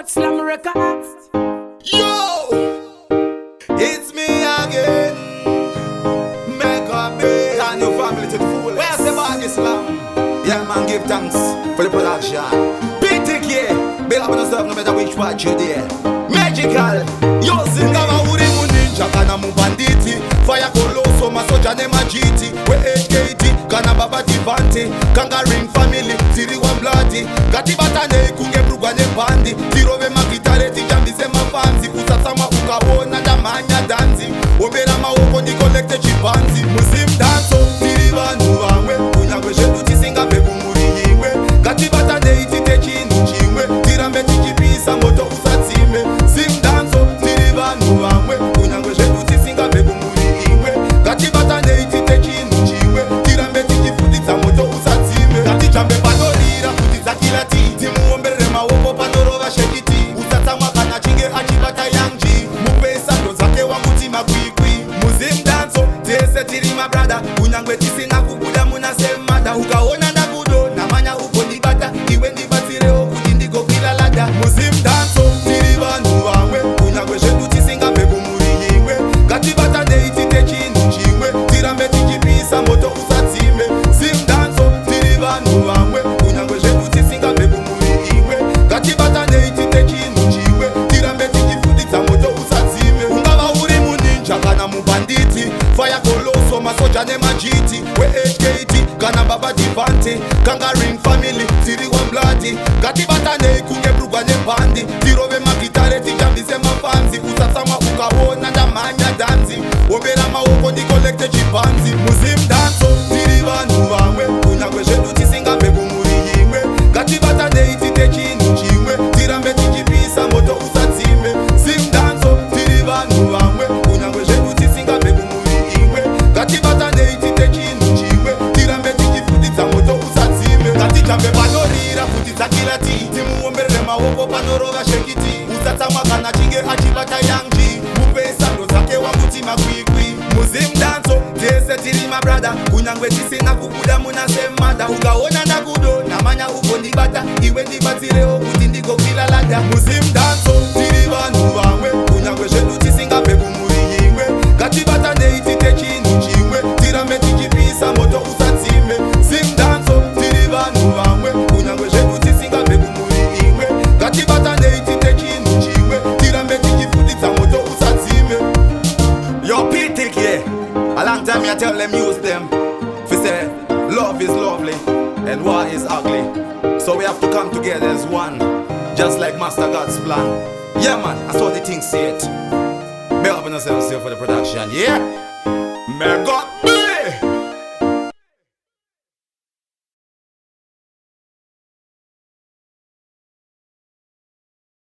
Hot Slam Records. Yo, it's me again. Make a big and your family to the fullest. Where's the body slam? Yeah, man, give thanks for the production. Big tick, yeah. Build up on yourself no matter which part you there. Magical. Yo, sing kama uri muninja kana mubanditi. Fire coloso masoja ne majiti. We HKT kana baba tivanti. Kanga ring family ziri one bloody. Gati batane kunge brugwa ne bandi. Tirove makitare tijambise mafanzi. Kusasama ukawona damanya danzi. Obera maoko ni kolekte chipanzi. Musim danso tiri vanu vamwe. Kunyangwe shedu tisinga peku muri yingwe. Gati batane itite chinu chingwe. Tirambe tichipisa moto usatime. Sim danso tiri vanu vamwe. Kunyangwe shedu tisinga peku muri yingwe. Gati batane itite chinu chingwe. Tirambe tichifuditsa moto usatime. Gati chambe panorira kutitsa kila titi. Muombere maoko panorova shekiti. Usatsamwa kana chinge achibata yangji. Mupesa ndo zake wanguti makwikwi. Muzim danso tese tiri mabrada. Kunyangwe tisina kukuda muna semada. Ukaona ndakudo namanya uko ndibata. Iwe ndibatireo kuti ndigo kila lada. Muzim danso tiri vanhu vamwe. Kunyangwe shedu tisinga peku muri yingwe. Gati bata neitite chinu chingwe. Tirambe tichipisa moto usatime. Sim danso tiri vanhu vamwe. Kunyangwe shedu tisinga peku muri yingwe. Gati bata neitite chinu chingwe. Tirambe tichifuditsa moto usatime. Ungava uri muninja kana mubanditi. Fire coloso masoja ne majiti. We HKT kana baba divanti. Kanga ring family ziri one bloody. Gati bata ne kunge brugwa ne bandi. Tirove makitare tijambise mafanzi. Usasama ukawona ndamanya danzi. Obera maoko ni kolekte chipanzi. Muzim danso tiri vanhu vamwe. Kunyangwe shedu tisinga peku muri yingwe. Gati bata ne itite chinu chingwe. Tirambe tichipisa moto usatime. Sim danso tiri vanhu vamwe. Kunyangwe shedu tisinga peku muri yingwe. Gati bata ne itite chinu chingwe. Tirambe tichifuditsa moto usatime. Gati chambe panorira kutitsa kila titi. Muombere maoko panorova shekiti. Usatsamwa kana chinge achibata yangji. Mupesa ndo zake wanguti makwikwi. Muzim danso tese tiri mabrada. Kunyangwe tisina kukuda muna semada. Ukaona ndakudo namanya uko ndibata. Iwe ndibatireo kuti ndigo kila lada. Muzim danso tiri vanhu vamwe. Kunyangwe shedu tisinga peku muri yingwe. Gati bata neitite chinu chingwe. Tirambe tichipisa moto usatime. Sim danso tiri vanhu vamwe. Kunyangwe shedu tisinga peku muri yingwe. Gati bata neitite chinu chingwe. Tirambe tichifuditsa moto usatime. Yo, P-Tick, yeah. A long time I tell them use them. Fi say, love is lovely and war is ugly. So we have to come together as one, just like Master God's plan. Yeah, man, that's how the thing say it. Be up on yourself for the production, yeah? May God